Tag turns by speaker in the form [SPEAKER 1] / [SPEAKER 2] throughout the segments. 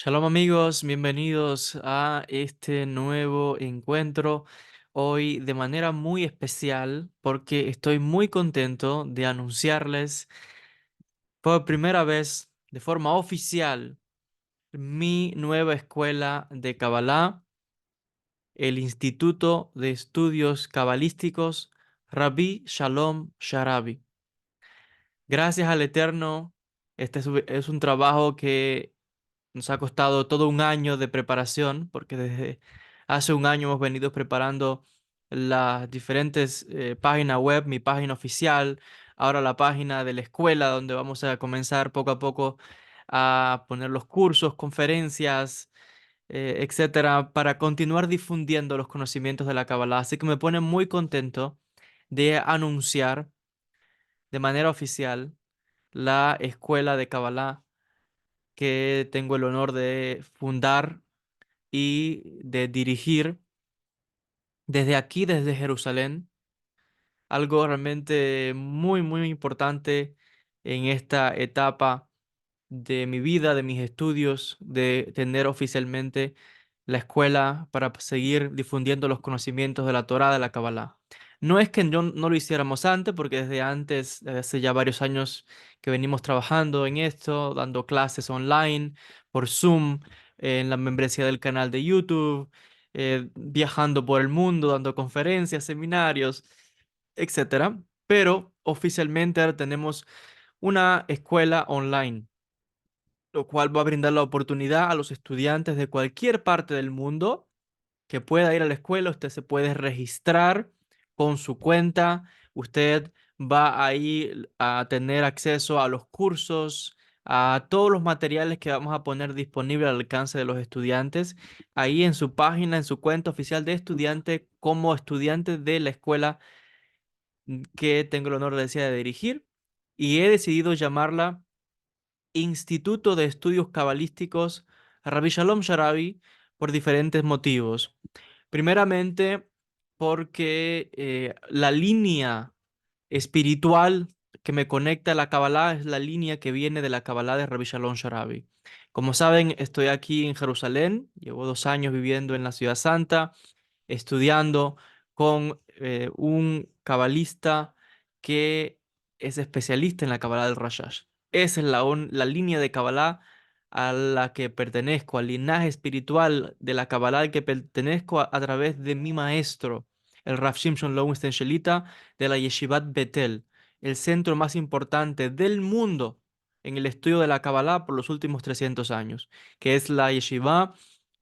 [SPEAKER 1] Shalom amigos, bienvenidos a este nuevo encuentro. Hoy de manera muy especial porque estoy muy contento de anunciarles por primera vez de forma oficial mi nueva escuela de Kabbalah, el Instituto de Estudios Cabalísticos Rabbi Shalom Sharabi. Gracias al Eterno, es un trabajo que nos ha costado todo un año de preparación, porque desde hace un año hemos venido preparando las diferentes páginas web, mi página oficial, ahora la página de la escuela, donde vamos a comenzar poco a poco a poner los cursos, conferencias, etcétera, para continuar difundiendo los conocimientos de la Kabbalah. Así que me pone muy contento de anunciar de manera oficial la escuela de Kabbalah que tengo el honor de fundar y de dirigir desde aquí, desde Jerusalén, algo realmente muy, muy importante en esta etapa de mi vida, de mis estudios, de tener oficialmente la escuela para seguir difundiendo los conocimientos de la Torá, de la Kabbalah. No es que no lo hiciéramos antes, porque desde antes, desde hace ya varios años que venimos trabajando en esto, dando clases online, por Zoom, en la membresía del canal de YouTube, viajando por el mundo, dando conferencias, seminarios, etcétera. Pero oficialmente ahora tenemos una escuela online, lo cual va a brindar la oportunidad a los estudiantes de cualquier parte del mundo que pueda ir a la escuela. Usted se puede registrar con su cuenta, usted va a ir a tener acceso a los cursos, a todos los materiales que vamos a poner disponibles al alcance de los estudiantes, ahí en su página, en su cuenta oficial de estudiante, como estudiante de la escuela que tengo el honor, decía, de dirigir, y he decidido llamarla Instituto de Estudios Cabalísticos Rabbi Shalom Sharabi por diferentes motivos. Primeramente, porque la línea espiritual que me conecta a la Kabbalah es la línea que viene de la Kabbalah de Rabbi Shalom Sharabi. Como saben, estoy aquí en Jerusalén, llevo 2 años viviendo en la Ciudad Santa, estudiando con un cabalista que es especialista en la Kabbalah del Rashash. Esa es la línea de Kabbalah a la que pertenezco, al linaje espiritual de la Kabbalah al que pertenezco a través de mi maestro, el Rav Shimshon Lowenstein Shelita de la Yeshivat Betel, el centro más importante del mundo en el estudio de la Kabbalah por los últimos 300 años, que es la Yeshiva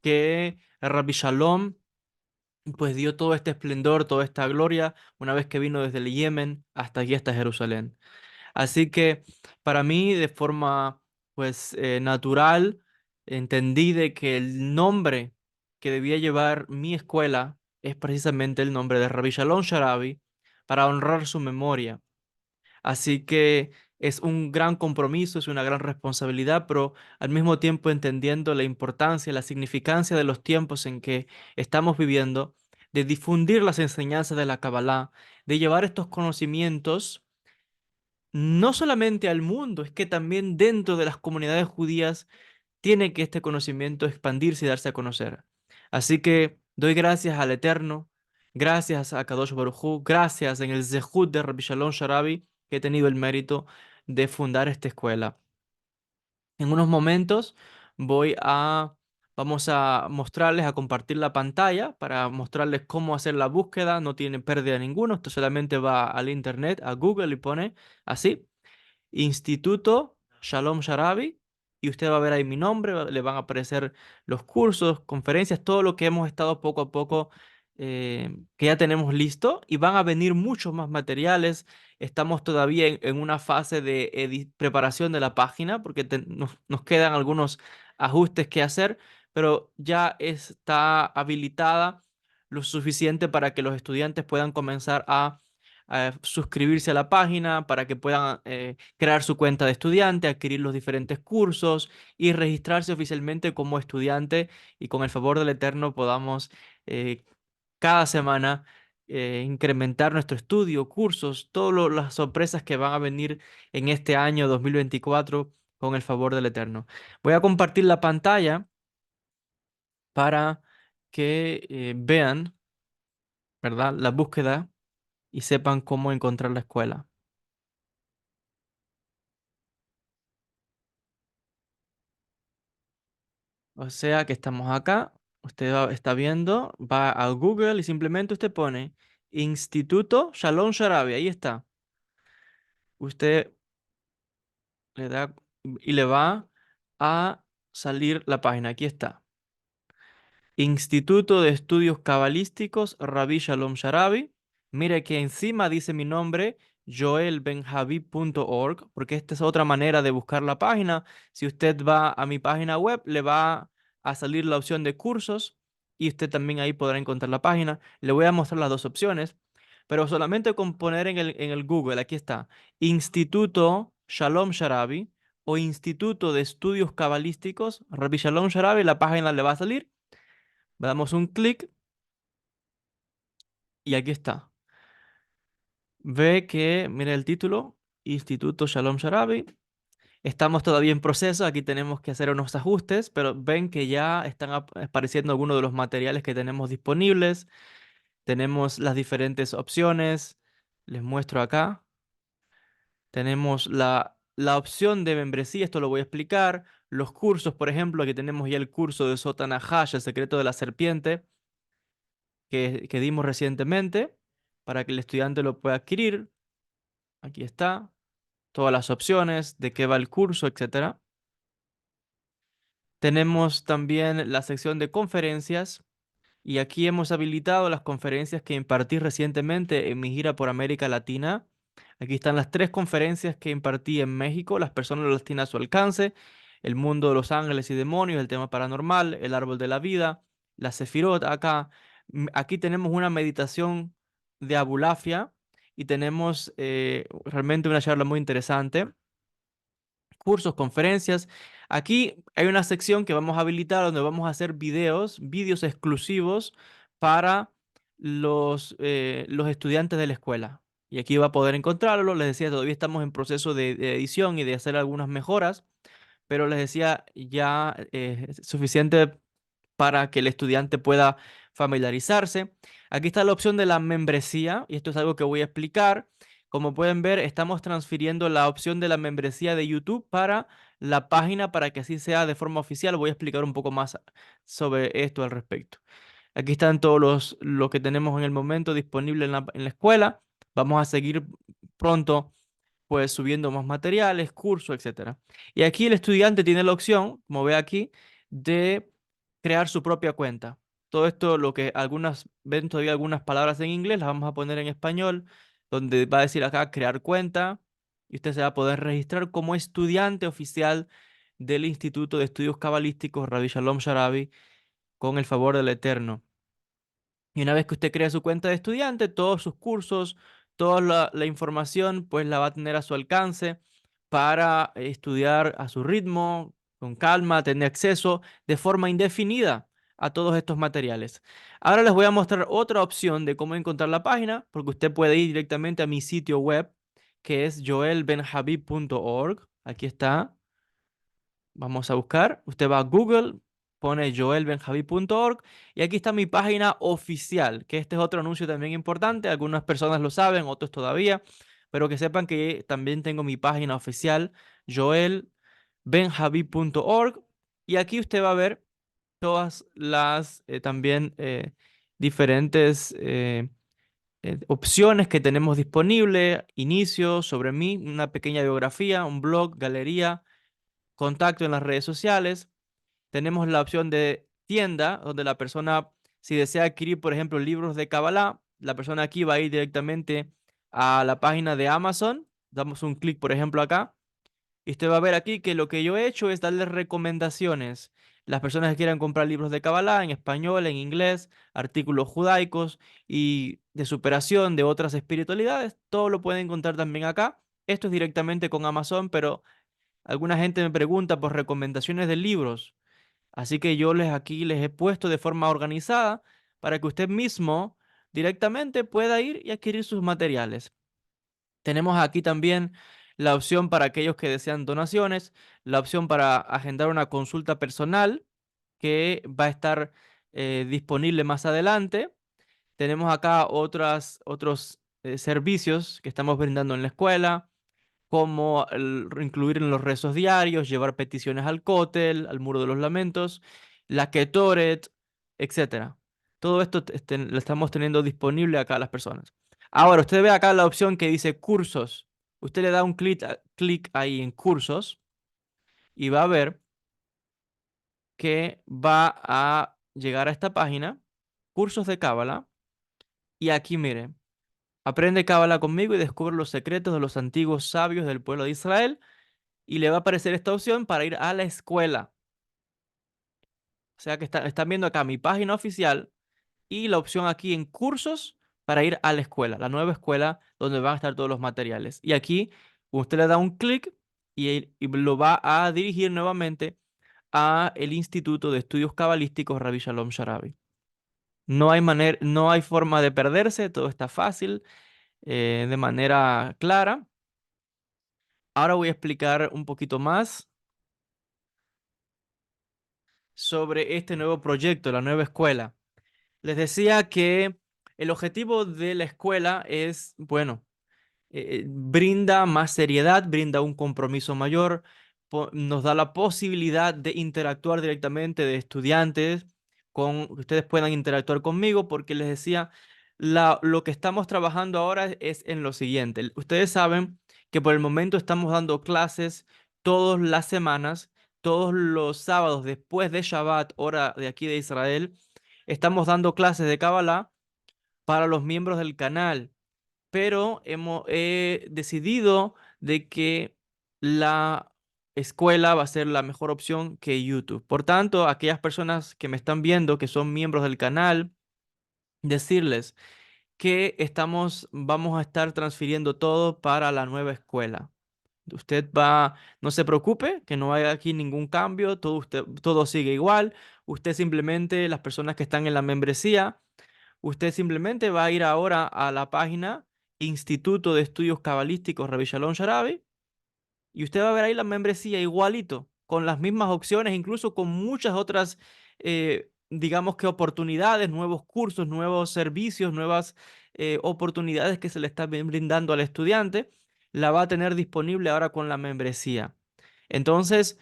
[SPEAKER 1] que Rabbi Shalom pues dio todo este esplendor, toda esta gloria, una vez que vino desde el Yemen hasta aquí, hasta Jerusalén. Así que para mí, de forma pues natural, entendí de que el nombre que debía llevar mi escuela es precisamente el nombre de Rabbi Shalom Sharabi, para honrar su memoria. Así que es un gran compromiso, es una gran responsabilidad, pero al mismo tiempo entendiendo la importancia, la significancia de los tiempos en que estamos viviendo, de difundir las enseñanzas de la Kabbalah, de llevar estos conocimientos no solamente al mundo, es que también dentro de las comunidades judías tiene que este conocimiento expandirse y darse a conocer. Así que doy gracias al Eterno, gracias a Kadosh Baruj Hu, gracias en el Zehut de Rabbi Shalom Sharabi, que he tenido el mérito de fundar esta escuela. En unos momentos vamos a mostrarles, a compartir la pantalla para mostrarles cómo hacer la búsqueda. No tiene pérdida ninguna, usted solamente va al internet, a Google y pone así. Instituto Shalom Sharabi, y usted va a ver ahí mi nombre, le van a aparecer los cursos, conferencias, todo lo que hemos estado poco a poco, que ya tenemos listo, y van a venir muchos más materiales. Estamos todavía en una fase de preparación de la página porque nos quedan algunos ajustes que hacer, pero ya está habilitada lo suficiente para que los estudiantes puedan comenzar a suscribirse a la página, para que puedan crear su cuenta de estudiante, adquirir los diferentes cursos y registrarse oficialmente como estudiante, y con el favor del Eterno podamos eh, cada semana incrementar nuestro estudio, cursos, todas las sorpresas que van a venir en este año 2024 con el favor del Eterno. Voy a compartir la pantalla para que vean, ¿verdad?, la búsqueda y sepan cómo encontrar la escuela. O sea que estamos acá, está viendo, va a Google y simplemente usted pone Instituto Shalom Sharabi, ahí está. Usted le da y le va a salir la página, aquí está. Instituto de Estudios Cabalísticos Rabbi Shalom Sharabi. Mire que encima dice mi nombre, joelbenjavi.org, porque esta es otra manera de buscar la página. Si usted va a mi página web, le va a salir la opción de cursos y usted también ahí podrá encontrar la página. Le voy a mostrar las dos opciones, pero solamente con poner en el Google, aquí está, Instituto Shalom Sharabi o Instituto de Estudios Cabalísticos Rabbi Shalom Sharabi, la página le va a salir. Damos un clic y aquí está. Ve que, mire el título, Instituto Shalom Sharabi. Estamos todavía en proceso, aquí tenemos que hacer unos ajustes, pero ven que ya están apareciendo algunos de los materiales que tenemos disponibles. Tenemos las diferentes opciones. Les muestro acá. Tenemos la opción de membresía, esto lo voy a explicar. Los cursos, por ejemplo, aquí tenemos ya el curso de Sotana Hash, el secreto de la serpiente, que dimos recientemente, para que el estudiante lo pueda adquirir. Aquí está, todas las opciones, de qué va el curso, etcétera. Tenemos también la sección de conferencias y aquí hemos habilitado las conferencias que impartí recientemente en mi gira por América Latina. Aquí están las tres conferencias que impartí en México: las personas latinas a su alcance, el mundo de los ángeles y demonios, el tema paranormal, el árbol de la vida, la Sefirot. Acá, aquí tenemos una meditación de Abulafia y tenemos realmente una charla muy interesante, cursos, conferencias. Aquí hay una sección que vamos a habilitar donde vamos a hacer vídeos exclusivos para los estudiantes de la escuela. Y aquí va a poder encontrarlo. Les decía, todavía estamos en proceso de edición y de hacer algunas mejoras, pero les decía, ya es suficiente para que el estudiante pueda familiarizarse. Aquí está la opción de la membresía y esto es algo que voy a explicar. Como pueden ver, estamos transfiriendo la opción de la membresía de YouTube para la página para que así sea de forma oficial. Voy a explicar un poco más sobre esto al respecto. Aquí están todos lo que tenemos en el momento disponible en la escuela. Vamos a seguir pronto pues subiendo más materiales, cursos, etcétera. Y aquí el estudiante tiene la opción, como ve aquí, de crear su propia cuenta. Todo esto, lo que algunas ven todavía algunas palabras en inglés, las vamos a poner en español, donde va a decir acá crear cuenta y usted se va a poder registrar como estudiante oficial del Instituto de Estudios Cabalísticos Rabbi Shalom Sharabi con el favor del Eterno. Y una vez que usted crea su cuenta de estudiante, todos sus cursos, toda la información, pues la va a tener a su alcance para estudiar a su ritmo, con calma, tener acceso de forma indefinida a todos estos materiales. Ahora les voy a mostrar otra opción de cómo encontrar la página, porque usted puede ir directamente a mi sitio web, que es joelbenhabib.org. Aquí está. Vamos a buscar. Usted va a Google, pone joelbenjavi.org y aquí está mi página oficial, que este es otro anuncio también importante. Algunas personas lo saben, otros todavía, pero que sepan que también tengo mi página oficial, joelbenjavi.org. Y aquí usted va a ver todas las también diferentes opciones que tenemos disponible. Inicio, sobre mí, una pequeña biografía, un blog, galería, contacto en las redes sociales. Tenemos la opción de tienda, donde la persona, si desea adquirir, por ejemplo, libros de Kabbalah, la persona aquí va a ir directamente a la página de Amazon. Damos un clic, por ejemplo, acá. Y usted va a ver aquí que lo que yo he hecho es darle recomendaciones. Las personas que quieran comprar libros de Kabbalah en español, en inglés, artículos judaicos y de superación de otras espiritualidades, todo lo pueden encontrar también acá. Esto es directamente con Amazon, pero alguna gente me pregunta por recomendaciones de libros. Así que yo aquí les he puesto de forma organizada para que usted mismo directamente pueda ir y adquirir sus materiales. Tenemos aquí también la opción para aquellos que desean donaciones, la opción para agendar una consulta personal que va a estar disponible más adelante. Tenemos acá otros servicios que estamos brindando en la escuela, como incluir en los rezos diarios, llevar peticiones al cótel, al muro de los lamentos, la Ketoret, etcétera. Todo esto lo estamos teniendo disponible acá a las personas. Ahora, usted ve acá la opción que dice cursos. Usted le da un clic ahí en cursos y va a ver que va a llegar a esta página, cursos de Cábala, y aquí mire, aprende Cábala conmigo y descubre los secretos de los antiguos sabios del pueblo de Israel, y le va a aparecer esta opción para ir a la escuela. O sea que están viendo acá mi página oficial y la opción aquí en cursos para ir a la escuela, la nueva escuela donde van a estar todos los materiales. Y aquí usted le da un clic y lo va a dirigir nuevamente a el Instituto de Estudios Cabalísticos Rabbi Shalom Sharabi. No hay forma de perderse, todo está fácil, de manera clara. Ahora voy a explicar un poquito más sobre este nuevo proyecto, la nueva escuela. Les decía que el objetivo de la escuela es, bueno, brinda más seriedad, brinda un compromiso mayor, nos da la posibilidad de interactuar directamente de estudiantes, con que ustedes puedan interactuar conmigo, porque les decía, lo que estamos trabajando ahora es en lo siguiente. Ustedes saben que por el momento estamos dando clases todas las semanas, todos los sábados después de Shabbat, hora de aquí de Israel, estamos dando clases de Kabbalah para los miembros del canal, pero he decidido de que la escuela va a ser la mejor opción que YouTube. Por tanto, aquellas personas que me están viendo, que son miembros del canal, decirles que vamos a estar transfiriendo todo para la nueva escuela. No se preocupe, que no hay aquí ningún cambio, todo sigue igual. Usted simplemente, las personas que están en la membresía, usted simplemente va a ir ahora a la página Instituto de Estudios Cabalísticos Rabbi Shalom Sharabi y usted va a ver ahí la membresía igualito, con las mismas opciones, incluso con muchas otras, digamos que oportunidades, nuevos cursos, nuevos servicios, nuevas oportunidades que se le está brindando al estudiante, la va a tener disponible ahora con la membresía. Entonces,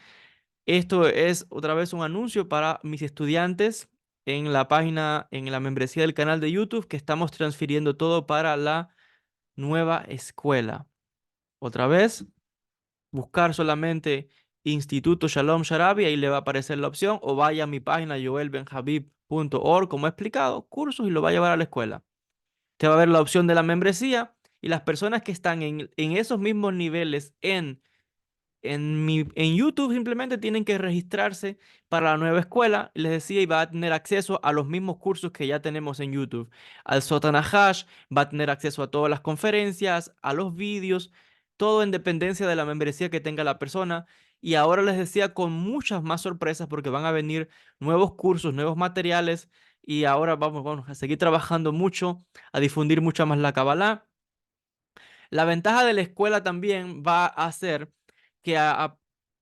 [SPEAKER 1] esto es otra vez un anuncio para mis estudiantes en la página, en la membresía del canal de YouTube, que estamos transfiriendo todo para la nueva escuela. Otra vez, buscar solamente Instituto Shalom Sharabi, ahí le va a aparecer la opción, o vaya a mi página joelbenhabib.org, como he explicado, cursos, y lo va a llevar a la escuela. Te va a ver la opción de la membresía y las personas que están en esos mismos niveles en YouTube simplemente tienen que registrarse para la nueva escuela, les decía, y va a tener acceso a los mismos cursos que ya tenemos en YouTube. Al Sotana Hash, va a tener acceso a todas las conferencias, a los vídeos, todo en dependencia de la membresía que tenga la persona. Y ahora les decía con muchas más sorpresas porque van a venir nuevos cursos, nuevos materiales y ahora vamos a seguir trabajando mucho, a difundir mucho más la Kabbalah. La ventaja de la escuela también va a ser que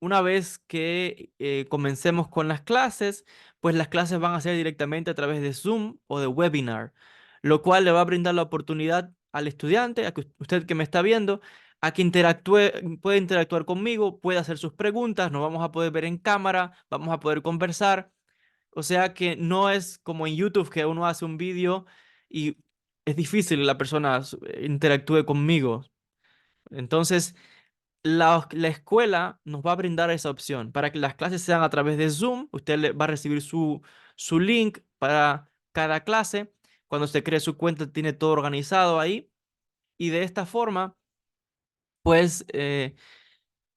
[SPEAKER 1] una vez que comencemos con las clases, pues las clases van a ser directamente a través de Zoom o de webinar, lo cual le va a brindar la oportunidad al estudiante, a que usted que me está viendo, a que puede interactuar conmigo, puede hacer sus preguntas, nos vamos a poder ver en cámara, vamos a poder conversar. O sea que no es como en YouTube que uno hace un vídeo y es difícil que la persona interactúe conmigo. Entonces, la escuela nos va a brindar esa opción para que las clases sean a través de Zoom. Usted va a recibir su link para cada clase. Cuando se cree su cuenta, tiene todo organizado ahí. Y de esta forma, pues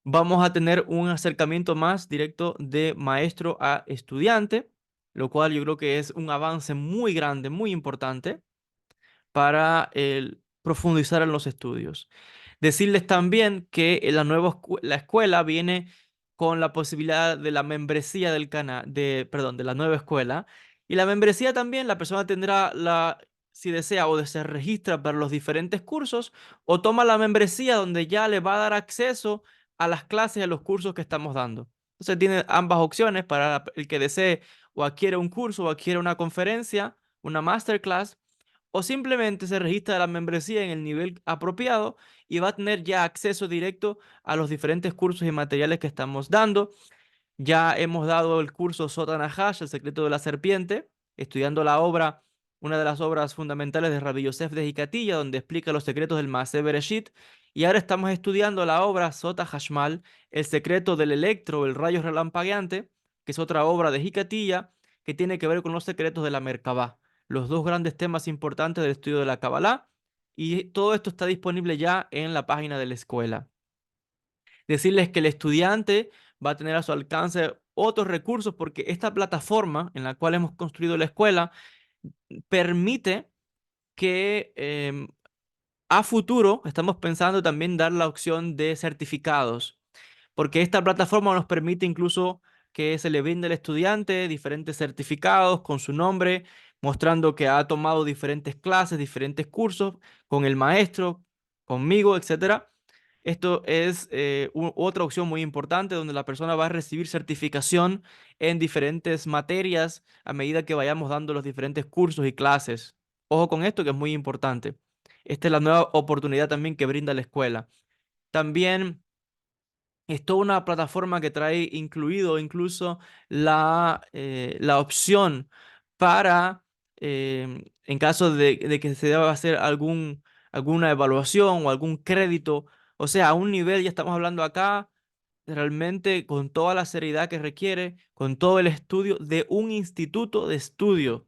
[SPEAKER 1] vamos a tener un acercamiento más directo de maestro a estudiante, lo cual yo creo que es un avance muy grande, muy importante para profundizar en los estudios. Decirles también que la escuela viene con la posibilidad de la membresía del canal, perdón, de la nueva escuela. Y la membresía también, la persona tendrá si desea, o se registra para los diferentes cursos, o toma la membresía donde ya le va a dar acceso a las clases y a los cursos que estamos dando. Entonces tiene ambas opciones para el que desee o adquiere un curso o adquiere una conferencia, una masterclass, o simplemente se registra la membresía en el nivel apropiado y va a tener ya acceso directo a los diferentes cursos y materiales que estamos dando. Ya hemos dado el curso Sota Nahash, el secreto de la serpiente, estudiando la obra, una de las obras fundamentales de Rabbi Yosef de Hikatilla, donde explica los secretos del Maaseh Bereshit. Y ahora estamos estudiando la obra Sota Hashmal, el secreto del electro, el rayo relampagueante, que es otra obra de Hikatilla que tiene que ver con los secretos de la Merkabah, los dos grandes temas importantes del estudio de la Kabbalah. Y todo esto está disponible ya en la página de la escuela. Decirles que el estudiante va a tener a su alcance otros recursos porque esta plataforma en la cual hemos construido la escuela permite que a futuro estamos pensando también dar la opción de certificados, porque esta plataforma nos permite incluso que se le brinde al estudiante diferentes certificados con su nombre, mostrando que ha tomado diferentes clases, diferentes cursos con el maestro, conmigo, etcétera. Esto es otra opción muy importante donde la persona va a recibir certificación en diferentes materias a medida que vayamos dando los diferentes cursos y clases. Ojo con esto que es muy importante. Esta es la nueva oportunidad también que brinda la escuela. También es toda una plataforma que trae incluido incluso la opción para, en caso de que se deba hacer alguna evaluación o algún crédito, o sea, a un nivel, ya estamos hablando acá, realmente con toda la seriedad que requiere, con todo el estudio de un instituto de estudio. O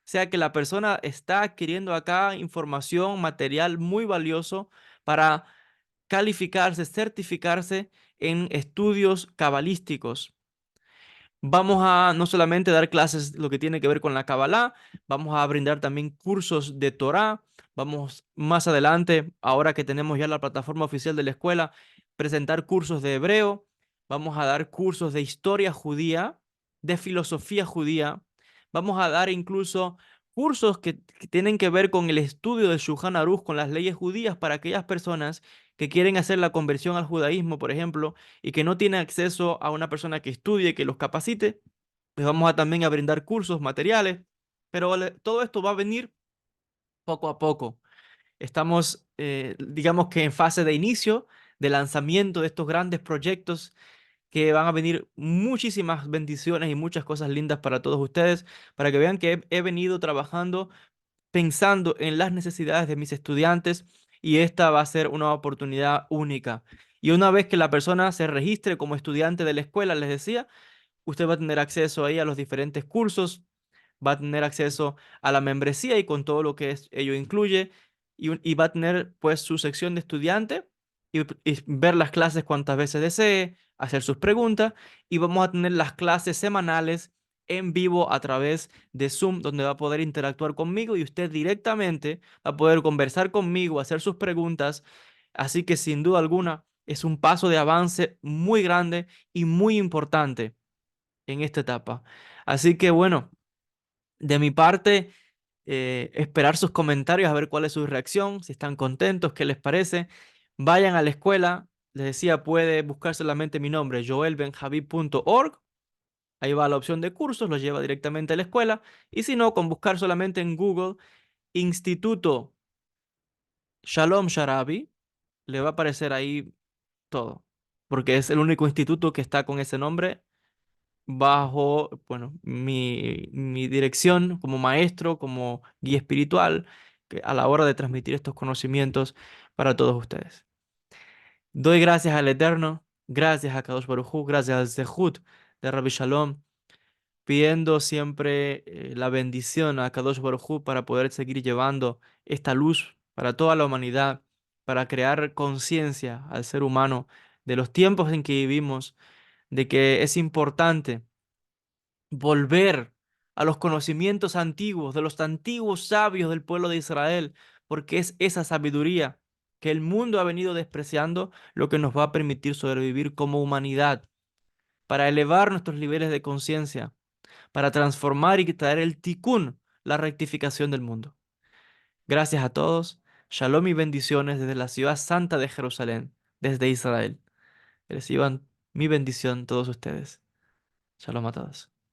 [SPEAKER 1] sea que la persona está adquiriendo acá información, material muy valioso para calificarse, certificarse en estudios cabalísticos. Vamos a no solamente dar clases lo que tiene que ver con la Kabbalah, vamos a brindar también cursos de Torah. Vamos más adelante, ahora que tenemos ya la plataforma oficial de la escuela, presentar cursos de hebreo. Vamos a dar cursos de historia judía, de filosofía judía. Vamos a dar incluso cursos que tienen que ver con el estudio del Shulchan Aruch, con las leyes judías para aquellas personas que quieren hacer la conversión al judaísmo, por ejemplo, y que no tiene acceso a una persona que estudie, que los capacite, les vamos a también a brindar cursos, materiales, pero todo esto va a venir poco a poco. Estamos, digamos que en fase de inicio, de lanzamiento de estos grandes proyectos que van a venir muchísimas bendiciones y muchas cosas lindas para todos ustedes, para que vean que he venido trabajando pensando en las necesidades de mis estudiantes y esta va a ser una oportunidad única. Y una vez que la persona se registre como estudiante de la escuela, les decía, usted va a tener acceso ahí a los diferentes cursos, va a tener acceso a la membresía y con todo lo que ello incluye, y va a tener pues su sección de estudiante y ver las clases cuantas veces desee, hacer sus preguntas, y vamos a tener las clases semanales en vivo a través de Zoom, donde va a poder interactuar conmigo y usted directamente va a poder conversar conmigo, hacer sus preguntas. Así que sin duda alguna es un paso de avance muy grande y muy importante en esta etapa. Así que bueno, de mi parte, esperar sus comentarios, a ver cuál es su reacción, si están contentos, qué les parece. Vayan a la escuela, les decía, puede buscar solamente mi nombre, joelbenjavid.org. Ahí va la opción de cursos, los lleva directamente a la escuela. Y si no, con buscar solamente en Google Instituto Shalom Sharabi, le va a aparecer ahí todo, porque es el único instituto que está con ese nombre bajo, bueno, mi dirección como maestro, como guía espiritual, a la hora de transmitir estos conocimientos para todos ustedes. Doy gracias al Eterno, gracias a Kadosh Baruj Hu, gracias al Zehut de Rabbi Shalom, pidiendo siempre la bendición a Kadosh Baruj Hu para poder seguir llevando esta luz para toda la humanidad, para crear conciencia al ser humano de los tiempos en que vivimos, de que es importante volver a los conocimientos antiguos, de los antiguos sabios del pueblo de Israel, porque es esa sabiduría que el mundo ha venido despreciando lo que nos va a permitir sobrevivir como humanidad, para elevar nuestros niveles de conciencia, para transformar y traer el tikkun, la rectificación del mundo. Gracias a todos. Shalom y bendiciones desde la ciudad santa de Jerusalén, desde Israel. Reciban mi bendición todos ustedes. Shalom a todos.